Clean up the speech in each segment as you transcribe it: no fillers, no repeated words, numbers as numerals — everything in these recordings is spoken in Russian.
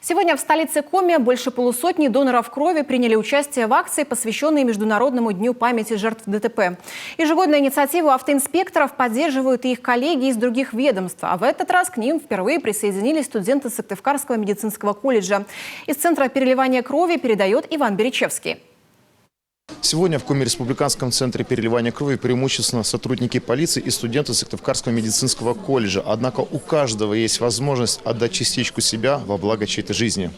Сегодня в столице Коми больше полусотни доноров крови приняли участие в акции, посвященной Международному дню памяти жертв ДТП. Ежегодную инициативу автоинспекторов поддерживают и их коллеги из других ведомств. А в этот раз к ним впервые присоединились студенты Сыктывкарского медицинского колледжа. Из Центра переливания крови передает Иван Беречевский. Сегодня в Коми республиканском центре переливания крови преимущественно сотрудники полиции и студенты Сыктывкарского медицинского колледжа. Однако у каждого есть возможность отдать частичку себя во благо чьей-то жизни.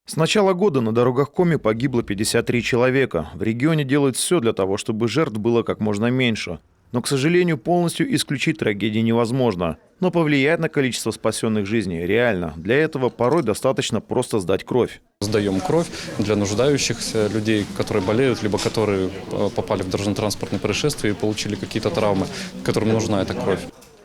С начала года на дорогах Коми погибло 53 человека. В регионе делают все для того, чтобы жертв было как можно меньше. Но, к сожалению, полностью исключить трагедии невозможно. Но повлиять на количество спасенных жизней реально. Для этого порой достаточно просто сдать кровь. Сдаем кровь для нуждающихся людей, которые болеют, либо которые попали в дорожно-транспортное происшествие и получили какие-то травмы, которым нужна эта кровь.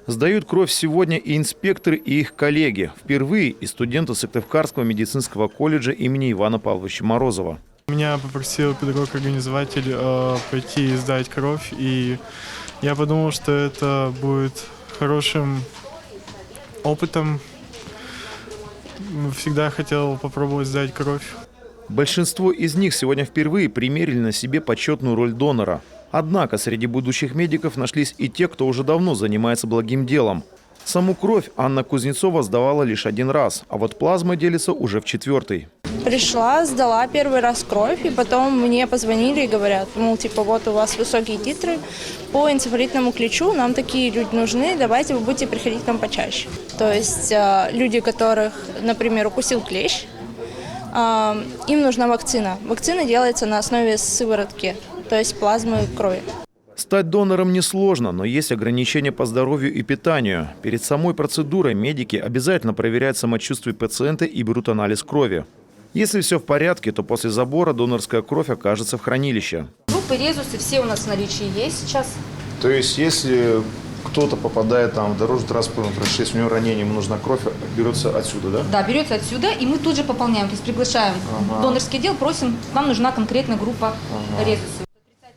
Сдают кровь сегодня и инспекторы, и их коллеги. Впервые и студенты Сыктывкарского медицинского колледжа имени Ивана Павловича Морозова. Меня попросил педагог-организователь пойти и сдать кровь, и я подумал, что это будет хорошим опытом. Всегда хотел попробовать сдать кровь. Большинство из них сегодня впервые примерили на себе почетную роль донора. Однако среди будущих медиков нашлись и те, кто уже давно занимается благим делом. Саму кровь Анна Кузнецова сдавала лишь один раз, а вот плазмой делится уже в 4-й. Пришла, сдала первый раз кровь, и потом мне позвонили и говорят, мол, типа, вот у вас высокие титры по энцефалитному клещу, нам такие люди нужны, давайте вы будете приходить к нам почаще. То есть люди, которых, например, укусил клещ, им нужна вакцина. Вакцина делается на основе сыворотки, то есть плазмы крови. Стать донором несложно, но есть ограничения по здоровью и питанию. Перед самой процедурой медики обязательно проверяют самочувствие пациента и берут анализ крови. Если все в порядке, то после забора донорская кровь окажется в хранилище. Группы резусы все у нас в наличии есть сейчас. То есть, если кто-то попадает в дорожно-транспортное происшествие, у него ранение, ему нужна кровь, берется отсюда, да? Да, берется отсюда, и мы тут же пополняем, то есть приглашаем в донорский отдел, просим, вам нужна конкретная группа резусов.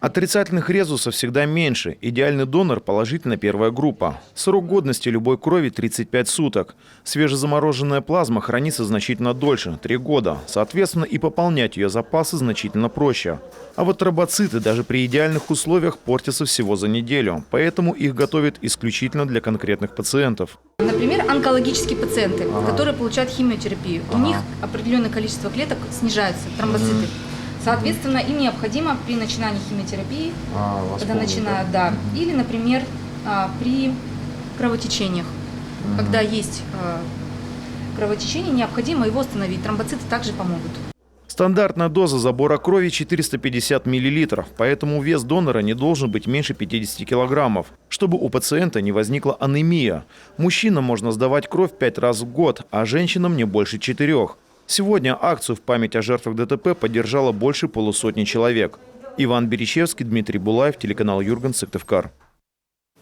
Отрицательных резусов всегда меньше. Идеальный донор – положительная первая группа. Срок годности любой крови – 35 суток. Свежезамороженная плазма хранится значительно дольше – 3 года. Соответственно, и пополнять ее запасы значительно проще. А вот тромбоциты даже при идеальных условиях портятся всего за неделю. Поэтому их готовят исключительно для конкретных пациентов. Например, онкологические пациенты, которые получают химиотерапию. У них определенное количество клеток снижается, тромбоциты. Соответственно, им необходимо при начинании химиотерапии, когда начинают, да, или, например, при кровотечениях. Когда есть кровотечение, необходимо его остановить. Тромбоциты также помогут. Стандартная доза забора крови 450 мл, поэтому вес донора не должен быть меньше 50 килограммов, чтобы у пациента не возникла анемия. Мужчинам можно сдавать кровь 5 раз в год, а женщинам не больше 4. Сегодня акцию в память о жертвах ДТП поддержало больше полусотни человек. Иван Беречевский, Дмитрий Булаев, телеканал Юрган, Сыктывкар.